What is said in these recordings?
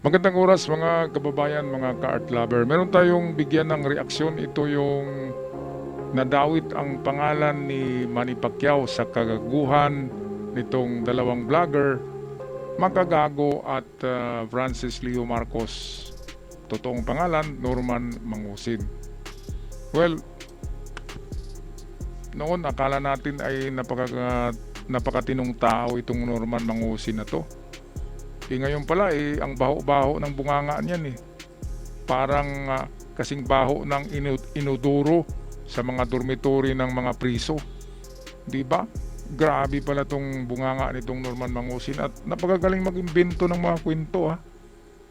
Magandang oras mga kababayan, mga ka-art lover. Meron tayong bigyan ng reaksyon. Ito yung nadawit ang pangalan ni Manny Pacquiao sa kagaguhan nitong dalawang vlogger, Makagago at Francis Leo Marcos. Totoong pangalan, Norman Mangusin. Well, noon akala natin ay napakatinong tao itong Norman Mangusin na to. Ngayon pala ang baho-baho ng bunganga niyan eh. Parang kasing baho ng inuduro sa mga dormitory ng mga priso. 'Di ba? Grabe pala tong bunganga nitong Norman Mangusin at napakagaling mag-imbento ng mga kwento ha.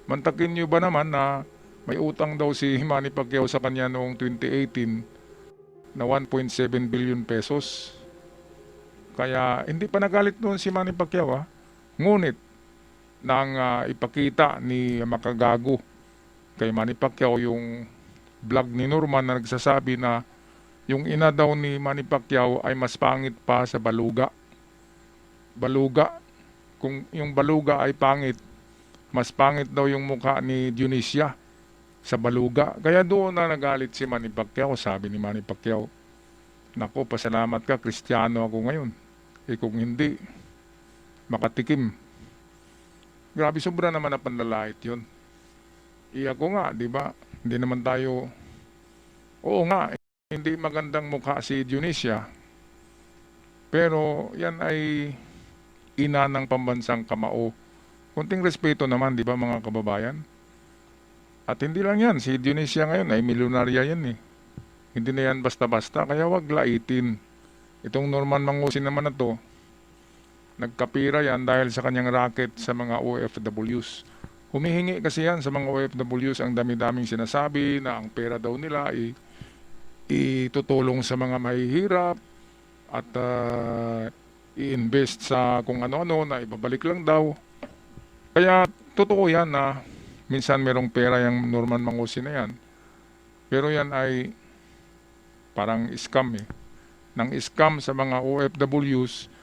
Mantakin niyo ba naman na may utang daw si Manny Pacquiao sa kanya noong 2018 na 1.7 billion pesos. Kaya hindi pa nagalit noon si Manny Pacquiao ha. Ngunit nang ipakita ni Makagago kay Manny Pacquiao yung vlog ni Norman na nagsasabi na yung ina daw ni Manny Pacquiao ay mas pangit pa sa baluga. Baluga, kung yung baluga ay pangit, mas pangit daw yung mukha ni Dionisia sa baluga. Kaya doon na nagalit si Manny Pacquiao. Sabi ni Manny Pacquiao, "Nako, pasalamat ka, Kristiyano ako ngayon. Kung hindi, makatikim." Grabe, sobra naman na panlalait yun. Ako nga, di ba? Hindi naman tayo, oo nga, hindi magandang mukha si Dionisia. Pero yan ay ina ng pambansang kamao. Kunting respeto naman, di ba mga kababayan? At hindi lang yan, si Dionisia ngayon ay milyonarya yan eh. Hindi na yan basta-basta, kaya wag laitin. Itong Norman Mangusin naman na to, nagkapira yan dahil sa kanyang racket sa mga OFWs. Humihingi kasi yan sa mga OFWs, ang dami-daming sinasabi na ang pera daw nila itutulong sa mga mahihirap at i-invest sa kung ano-ano na ibabalik lang daw. Kaya totoo yan na minsan merong pera yung Norman Mangusin na yan. Pero yan ay parang scam eh. Nang scam sa mga OFWs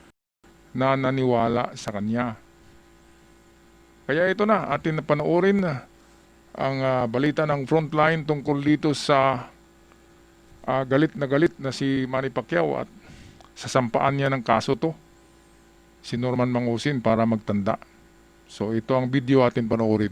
na naniwala sa kanya. Kaya ito na, atin na panoorin ang balita ng Frontline tungkol dito sa galit na si Manny Pacquiao at sasampaan niya ng kaso to, si Norman Mangusin, para magtanda. So ito ang video, atin panoorin.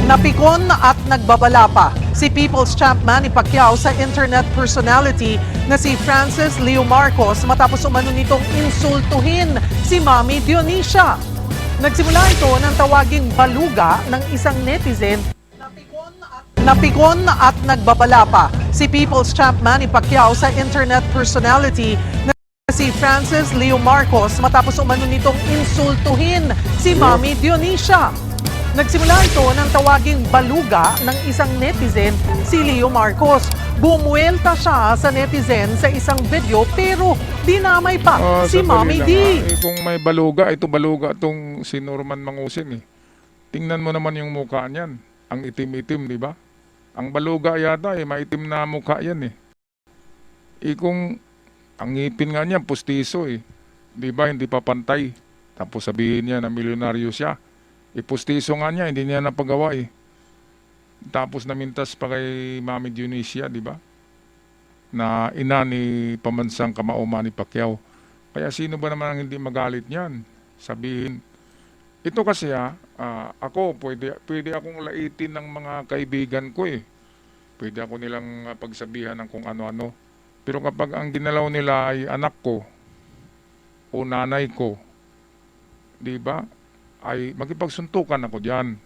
Napikon at nagbabala pa si People's Champ Manny Pacquiao sa internet personality na si Francis Leo Marcos matapos umano nitong insultuhin si Mami Dionisia. Nagsimula ito ng tawaging baluga ng isang netizen. Napikon at nagbabala pa si People's Champ Manny Pacquiao sa internet personality na si Francis Leo Marcos matapos umano nitong insultuhin si Mami Dionisia. Nagsimula ito ng tawaging baluga ng isang netizen, si Leo Marcos. Bumuelta siya sa netizen sa isang video pero dinamay pa si Mami D. Kung may baluga, ito baluga itong si Norman Mangusin eh. Tingnan mo naman yung mukha niyan. Ang itim-itim, di ba? Ang baluga yata maitim na mukha yan eh. Kung ang ngipin nga niya, pustiso eh. Di ba, hindi pa pantay. Tapos sabihin niya na milyonaryo siya. Ipustiso nga niya, hindi niya napagawa eh. Tapos namintas pa kay Mami Dionisia, di ba? Na ina ni pamansang kamao Manny Pacquiao. Kaya sino ba naman ang hindi magalit niyan? Sabihin, ito kasi ako, pwede akong laitin ng mga kaibigan ko eh. Pwede ako nilang pagsabihan ng kung ano-ano. Pero kapag ang ginalaw nila ay anak ko o nanay ko, di ba? Ay makipagsuntukan ako diyan.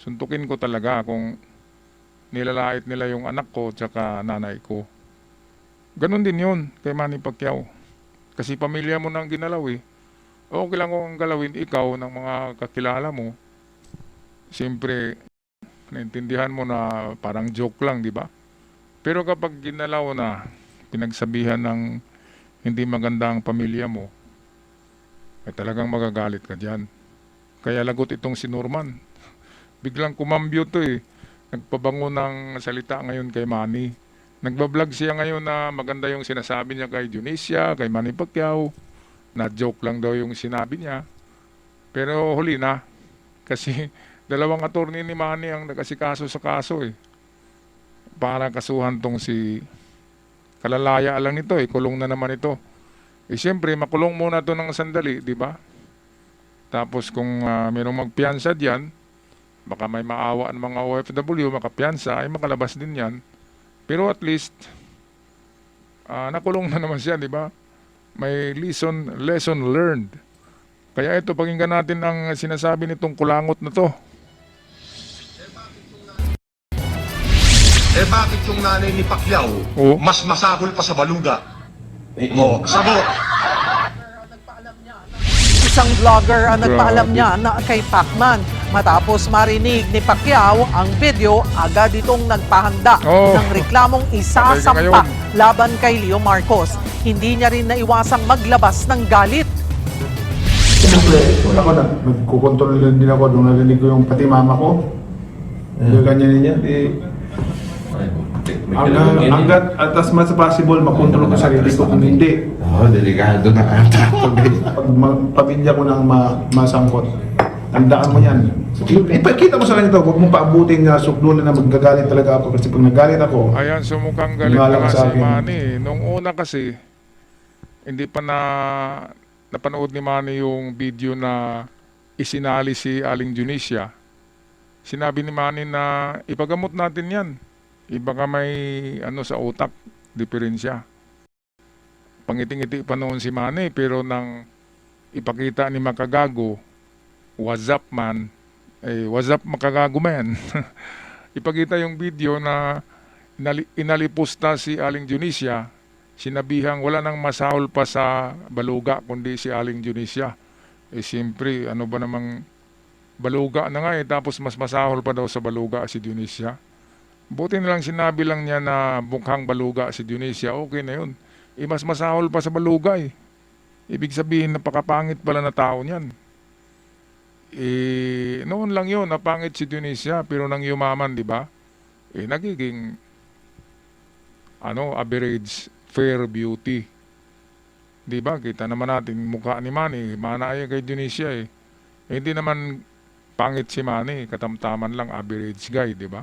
Suntukin ko talaga kung nilalait nila yung anak ko tsaka nanay ko. Ganon din yun kay Manny Pacquiao. Kasi pamilya mo nang ginalaw eh. Okay lang kung galawin ikaw ng mga kakilala mo. Siyempre, naintindihan mo na parang joke lang, di ba? Pero kapag ginalaw na, pinagsabihan ng hindi magandang pamilya mo, ay talagang magagalit ka dyan. Kaya lagot itong si Norman. Biglang kumambyo to eh. Nagpabango ng salita ngayon kay Manny. Nagbablog siya ngayon na maganda yung sinasabi niya kay Dionisia, kay Manny Pacquiao. Na joke lang daw yung sinabi niya. Pero huli na. Kasi Dalawang attorney ni Manny ang nag-asikaso sa kaso eh. Para kasuhan tong si kalalaya lang ito eh, kulong na naman ito. Eh siyempre, makulong muna to ng sandali, di ba? Tapos kung mayroong magpiyansa diyan, baka may maawa ng mga OFW, makapiyansa, ay makalabas din yan. Pero at least, nakulong na naman siya, di ba? May lesson learned. Kaya ito, pakinggan natin ang sinasabi nitong kulangot na to. Eh bakit yung nanay ni Pacquiao Oo. mas masahol pa sa baluga? Oh, sagot. Isang vlogger ang nagpaalam niya na kay Pacman. Matapos marinig ni Pacquiao ang video, agad itong nagpahanda ng reklamong isasampa laban kay Leo Marcos. Hindi niya rin naiwasang maglabas ng galit. Siyempre, ako nagkukontrol din ako doon, narinig ko yung pati mama ko. Ganyan niya. Hanggat at as much as possible, makontrol ko sarili ko. Kung hindi, delikado na ata. pag pamilya ko nang masangkot, tandaan mo yan. Ipakita mo sa kanya ito, huwag mong paabuting sukdulan na magagalit talaga ako. Kasi pag nagalit ako, Ayan, sumukhang galit na nga si Manny. Nung una kasi, hindi pa napanood ni Manny yung video na isinali si Aling Junicia. Sinabi ni Manny na ipagamot natin yan. Baka may sa utak, diferensya. Pangiti-ngiti pa noon si Manny, pero nang ipakita ni Makagago, what's up man, what's up Makagago man. Ipakita yung video na inalipusta si Aling Junicia, sinabihang wala nang masahol pa sa baluga kundi si Aling Junicia. Siyempre, ano ba namang baluga na nga tapos mas masahol pa daw sa baluga si Junicia. Buti na lang sinabi lang niya na mukhang baluga si Junicia, okay na yun. Mas masahol pa sa baluga eh. Ibig sabihin, napakapangit pala na tao niyan. Noon lang yun, napangit si Junicia, pero nang yumaman, di ba? Nagiging, average, fair beauty. Di ba? Kita naman natin mukha ni Manny, manaya kay Junicia eh. Hindi naman pangit si Manny, katamtaman lang average guy, di ba?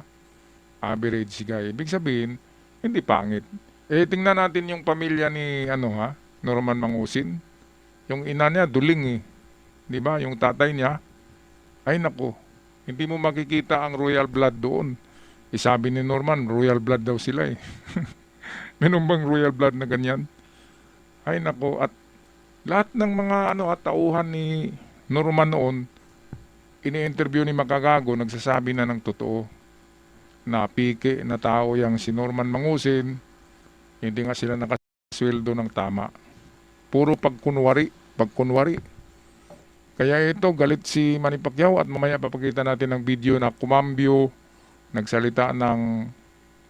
Average guy. Ibig sabihin, hindi pangit. Tingnan natin yung pamilya ni Norman Mangusin. Yung ina niya duling eh. 'Di ba? Yung tatay niya, ay nako, hindi mo makikita ang royal blood doon. Sabi ni Norman, royal blood daw sila eh. Meron bang royal blood na ganyan? Ay nako, at lahat ng mga tauhan ni Norman noon, ini-interview ni Makagago, nagsasabi na ng totoo. Na pike na tao yang si Norman Mangusin, hindi nga sila nakasweldo ng tama. Puro pagkunwari. Kaya ito, galit si Manny Pacquiao at mamaya papakita natin ng video na kumambyo, nagsalita ng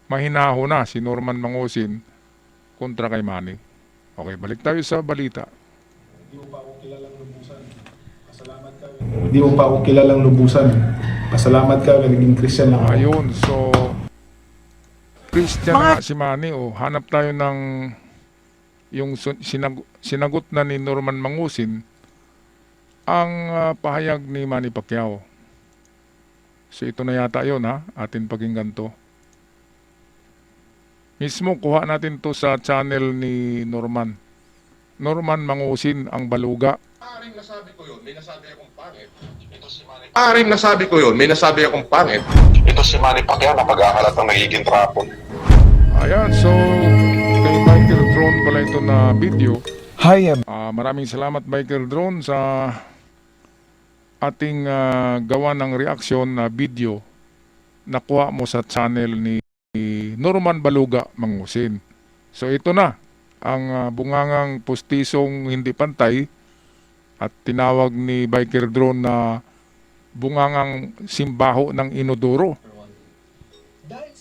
mahinaho na si Norman Mangusin kontra kay Manny. Okay, balik tayo sa balita. hindi mo pa ako kilalang lubusan. Pasalamat ka, naging Christian lang ako. Ayun, so Christian nga si Manny. Hanap tayo ng yung sinagot na ni Norman Mangusin ang pahayag ni Manny Pacquiao. So ito na yata yun atin pakinggan to. Mismo kuha natin to sa channel ni Norman Mangusin, ang baluga. Paring nasabi ko yun, may nasabi akong pangit. Paring nasabi ko yun, may nasabi akong pangit. Ito si Manny Pacquiao na pag-aakalat ng nagiging trapon. Ayan, so kay Michael Drone pala ito na video. Hi, Maraming salamat Michael Drone sa ating gawa ng reaksyon na video na kuha mo sa channel ni Norman Baluga Mangusin. So ito na ang bungangang pustisong hindi pantay at tinawag ni Biker Drone na bungangang simbaho ng inodoro. Dahil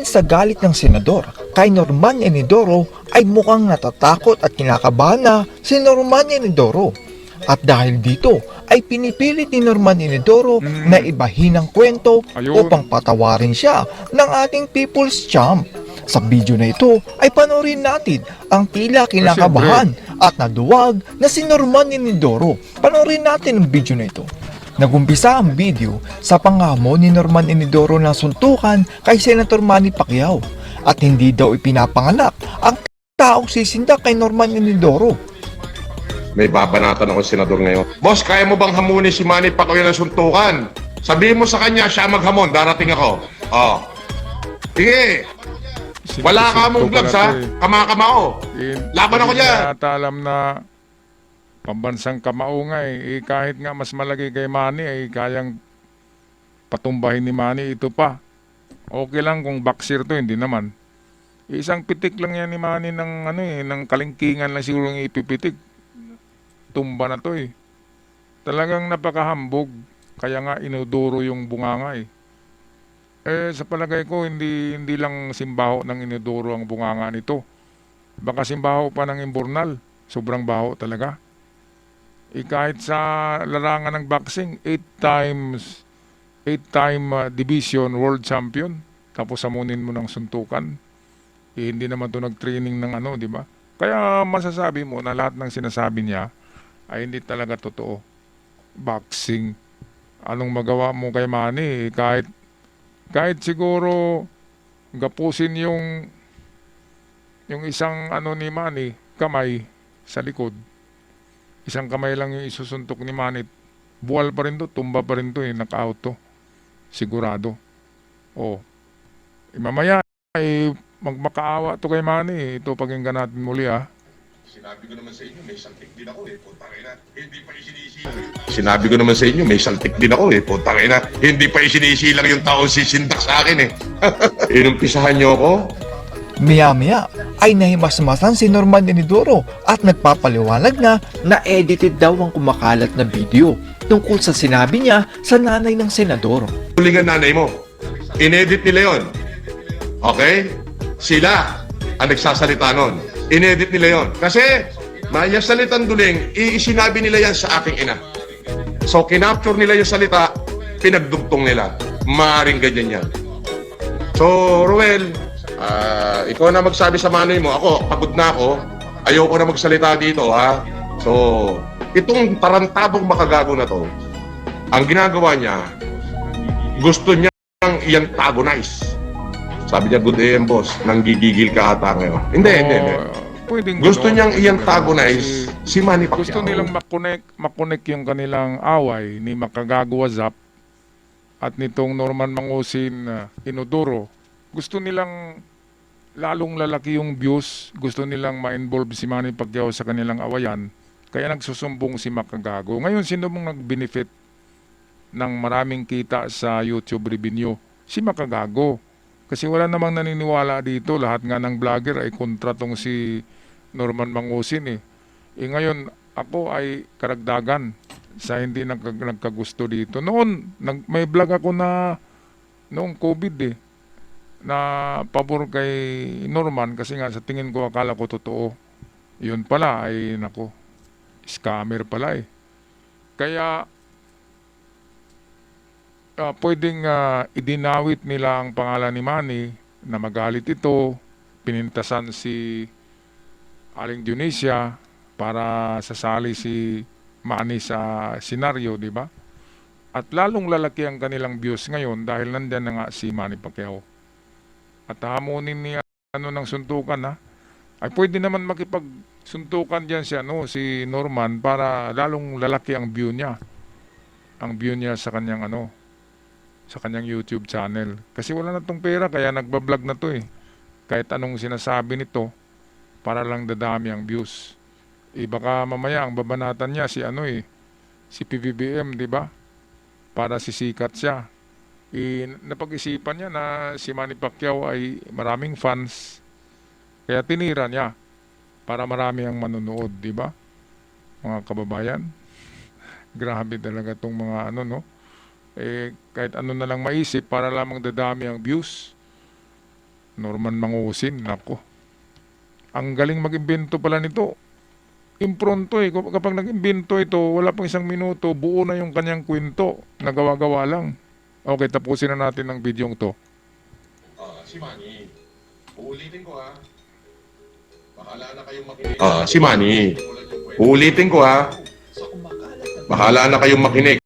sa galit ng senador kay Norman Enidoro ay mukhang natatakot at kinakabahan na si Norman Enidoro. At dahil dito ay pinipilit ni Norman Enidoro na ibahin ang kwento Ayun. upang patawarin siya ng ating people's champ. Sa video na ito ay panoorin natin ang tila kinakabahan at naduwag na si Norman Inidoro. Panoorin natin ang video na ito. Nagumpisa ang video sa panghamon ni Norman Inidoro ng suntukan kay Senator Manny Pacquiao at hindi daw ipinapanganak ang taong sisinda kay Norman Inidoro. May babanatan ako senador ngayon. Boss, kaya mo bang hamunin si Manny Pacquiao ng suntukan? Sabihin mo sa kanya, siya maghamon, darating ako. Oh. Sige. Wala ka mong gloves ha. Kama-kamao. Laban ako dyan. Hindi yata alam na pambansang kamao nga eh. Kahit nga mas malaki kay Manny ay kayang patumbahin ni Manny ito pa. Okay lang kung boxer to, hindi naman. Isang pitik lang yan ni Manny ng ng kalingkingan lang siguro ng ipipitik. Tumba na to eh. Talagang napakahambog. Kaya nga inuduro yung bunganga eh. Sa palagay ko, hindi lang simbaho ng inuduro ang bunganga nito. Baka simbaho pa ng imburnal. Sobrang baho talaga. Kahit sa larangan ng boxing, 8-time division world champion. Tapos samunin mo ng suntukan. Hindi naman to nag-training ng di ba? Kaya masasabi mo na lahat ng sinasabi niya ay hindi talaga totoo. Boxing. Anong magawa mo kay Manny? Kahit siguro gapusin yung isang ni Manny, kamay sa likod. Isang kamay lang yung isusuntok ni Manny. Buwal pa rin to, tumba pa rin to knock-out to. Sigurado. Mamaya magmakaawa to kay Manny. Ito pakinggan natin muli Sinabi ko naman sa inyo, may saltik din ako eh. Putang ina, hindi pa isinisilang. Sinabi ko naman sa inyo, may saltik din ako eh. Putang ina, hindi pa isinisilang yung taong sisindak sa akin eh. Inumpisahan niyo ako. Maya-maya ay nahimasmasan si Norman Inidoro at nagpapaliwanag na edited daw ang kumakalat na video tungkol sa sinabi niya sa nanay ng senador. Tulingan nanay mo. Inedit nila yon. Okay? Sila ang nagsasalita nun. Inedit nila yon. Kasi, maya salitang duling, isinabi nila yan sa aking ina. So, kinapture nila yung salita, pinagdugtong nila. Maaring ganyan yan. So, Ruel, ikaw na magsabi sa manoy mo. Ako, pagod na ako. Ayoko na magsalita dito, ha? So, itong tarantabong makagago na to, ang ginagawa niya, gusto niyang i-antagonize. Sabi niya, good AM, boss. Nanggigigil ka ata ngayon. Hindi. Gusto niyang i-antagonize si Manny Pacquiao. Gusto nilang makonek yung kanilang away ni Makagago Wazap at nitong Norman Mangusin Inodoro. Gusto nilang lalong lalaki yung views. Gusto nilang ma-involve si Manny Pacquiao sa kanilang awayan. Kaya nagsusumbong si Makagago. Ngayon, sino mong nag-benefit ng maraming kita sa YouTube revenue? Si Makagago. Kasi wala namang naniniwala dito. Lahat nga ng vlogger ay kontra tong si Norman Mangusin eh. Ngayon, ako ay karagdagan sa hindi nagkagusto dito. Noon, may vlog ako na noong COVID eh, na pabor kay Norman kasi nga sa tingin ko akala ko totoo. Yun pala ay scammer pala eh. Kaya pwedeng idinawit nila ang pangalan ni Manny na magalit ito, pinintasan si Aling Dionisio para sasali si Manny sa senaryo, di ba? At lalong lalaki ang kanilang views ngayon dahil nandiyan na nga si Manny Pacquiao. At hamunin niya ng suntukan ay pwede naman makipagsuntukan diyan si Norman para lalong lalaki ang view niya. Ang view niya sa kanyang sa kanyang YouTube channel. Kasi wala na tong pera kaya nagbablog na to eh. Kahit anong sinasabi nito para lang dadami ang views. Baka mamaya ang babanatan niya si PBBM, di ba? Para sisikat siya. Napag-isipan niya na si Manny Pacquiao ay maraming fans. Kaya tinira niya para marami ang manonood, di ba? Mga kababayan. Grabe talaga tong mga kahit ano na lang maisip para lamang dadami ang views. Norman Mangusin, nako. Ang galing mag-imbento pala nito. Impronto kapag nag-imbento ito, wala pang 1 minuto, buo na yung kanyang kwento. Nagawa-gawa lang. Okay, tapusin na natin ang bidyong to. Si Manny, Uulitin ko ha. Bahala na kayong makinig. Si Manny. Uulitin ko ha. Bahala na kayong makinig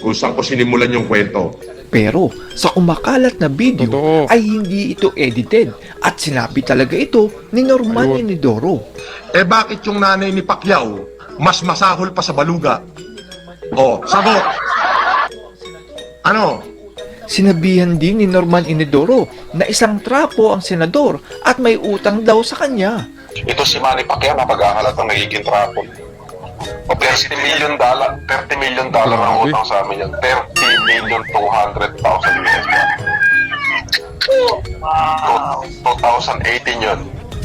kung saan ko sinimulan yung kwento. Pero sa kumakalat na video Totoo. ay hindi ito edited at sinabi talaga ito ni Norman Ayun. Inidoro. Bakit yung nanay ni Pacquiao mas masahol pa sa baluga? Sagot. Ano? Sinabihan din ni Norman Inidoro na isang trapo ang senador at may utang daw sa kanya. Ito si Manny Pacquiao na paghahalatang nagiging trapo. O $30 million ang utang sa amin yan. 30,200,000 US. 2018 yun.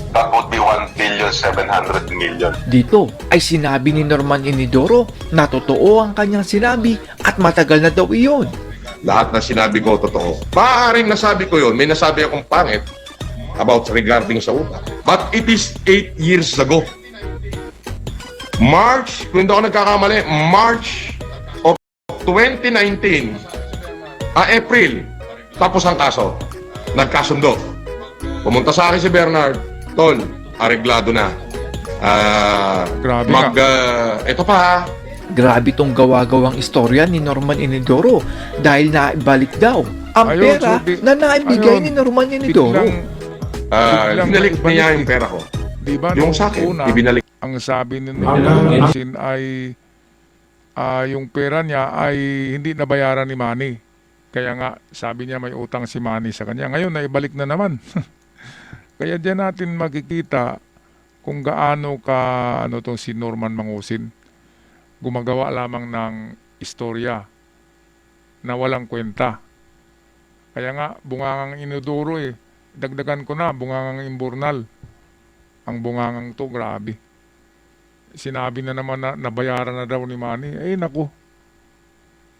That would be 1,700,000,000. Dito ay sinabi ni Norman Inidoro na totoo ang kanyang sinabi at matagal na daw iyon. Lahat na sinabi ko, totoo. Maaaring nasabi ko yun, may nasabi akong pangit about regarding sa utang. But it is 8 years ago. March, kung hindi ako nagkakamali, March of 2019, April, tapos ang kaso. Nagkasundo. Pumunta sa akin si Bernard, Tol, areglado na. Grabe ka. Ito pa ha, Grabe tong gawa-gawang istorya ni Norman Inidoro dahil naibalik daw ang Ayun, pera so di- na naibigay ayun, ni Norman Inidoro. Biglang binalik ibalik niya eh. yung pera ko. Diba, Yung nung sa akin, una, ibinalik. ang sabi ni Hanggang- Manny ay yung pera niya ay hindi nabayaran ni Manny. Kaya nga, sabi niya may utang si Manny sa kanya. Ngayon, naibalik na naman. Kaya diyan natin makikita kung gaano ka si Norman Mangusin gumagawa lamang ng istorya na walang kwenta. Kaya nga, bungangang Inidoro dagdagan ko na, bungangang Imburnal. Ang bungangang to, grabe. Sinabi na naman na nabayaran na daw ni Manny. Naku.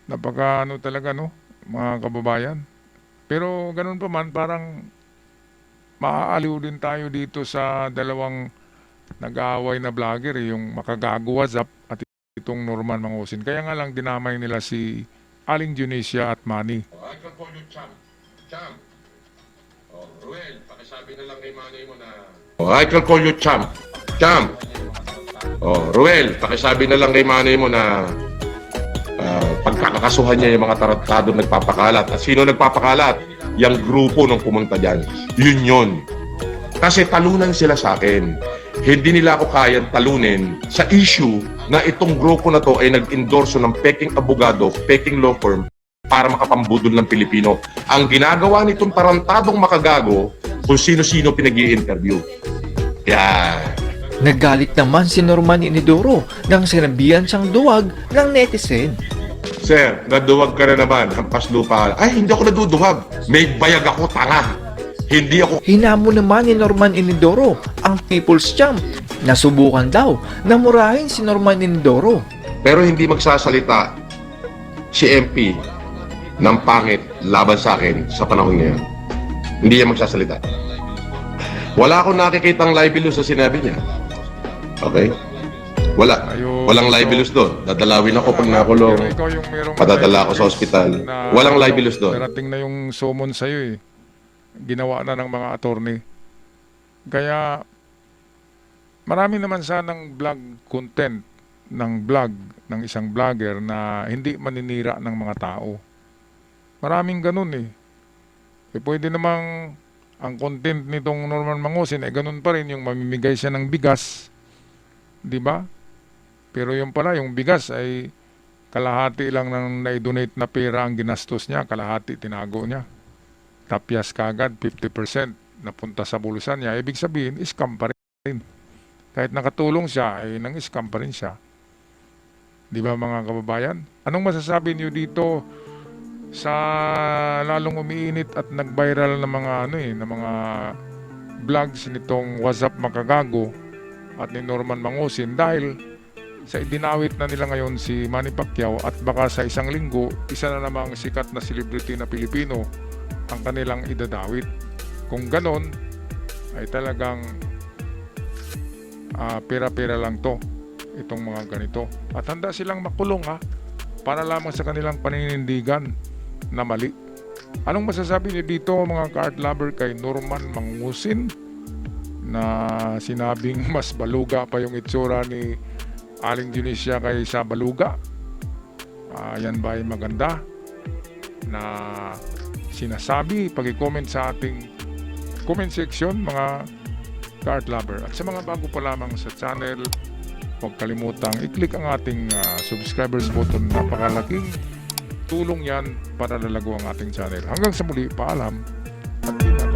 Napaka talaga, no? Mga kababayan. Pero ganun pa man, parang maaaliw din tayo dito sa dalawang nag-aaway na vlogger, yung Makagago WhatsApp at itong Norman Mangusin. Kaya nga lang dinamay nila si Aling Dionisia at Manny. I can call you Champ. Champ. Ruel, pakisabi na lang kay Manny mo na... I can call you Champ. Champ. Ruel, pakisabi na lang kay Manny mo na pagkakasuhan niya yung mga tarantado nagpapakalat. At sino nagpapakalat? Yung grupo nung pumunta dyan. Yun. Kasi talunan sila sa akin. Hindi nila ako kayang talunin sa issue na itong grupo na to ay nag-endorso ng peking abogado, peking law firm para makapambudol ng Pilipino. Ang ginagawa nitong tarantadong makagago kung sino-sino pinag-i-interview. Kaya... Naggalit naman si Norman Inidoro nang sinabihan siyang duwag ng netizen. Sir, naduwag ka na naman. Hampas lupa. Ay, hindi ako naduduwag. May bayag ako, tanga. Hindi ako... Hinamo naman ni Norman Inidoro ang People's Champ. Nasubukan daw na murahin si Norman Inidoro. Pero hindi magsasalita si MP ng pangit laban sa akin sa panahon ngayon. Hindi niya magsasalita. Wala akong nakikitang libelous sa sinabi niya. Okay? Wala. Ayun. Walang libelous doon. Dadalawin ako pag nakulong. Pero ikaw yung merong Padadala ako sa ospital. na- Walang libelous doon. Darating na yung summon sa'yo Ginawa na ng mga attorney. Kaya marami naman sanang vlog content ng vlog ng isang vlogger na hindi maninira ng mga tao. Maraming ganun pwede namang ang content nitong Norman Mangusin ganun pa rin, yung mamimigay siya ng bigas. 'Di ba? Pero yung pala, yung bigas ay kalahati lang ng na-donate na pera ang ginastos niya, kalahati tinago niya. Tapyas kagad, 50% napunta sa bulsa niya. Ibig sabihin, scam pa rin. Kahit nakatulong siya, nang-scam pa rin siya. Di ba mga kababayan? Anong masasabi niyo dito sa lalong umiinit at nag-viral na mga na mga vlogs nitong WhatsApp Makagago at ni Norman Mangusin dahil sa idinawit na nila ngayon si Manny Pacquiao at baka sa isang linggo, isa na namang sikat na celebrity na Pilipino ang kanilang idadawit. Kung ganon, ay talagang pera-pera lang to, itong mga ganito. At handa silang makulong para lamang sa kanilang paninindigan na mali. Anong masasabi niyo dito mga ka-art lover kay Norman Mangusin na sinabing mas baluga pa yung itsura ni Aling Dionisio kaysa baluga? Yan ba ay maganda na sinasabi? Pag-comment sa ating comment section mga ka-art lover. At sa mga bago pa lamang sa channel, huwag kalimutang i-click ang ating subscribers button. Napakalaking tulong yan para lalago ang ating channel. Hanggang sa muli, paalam at kita.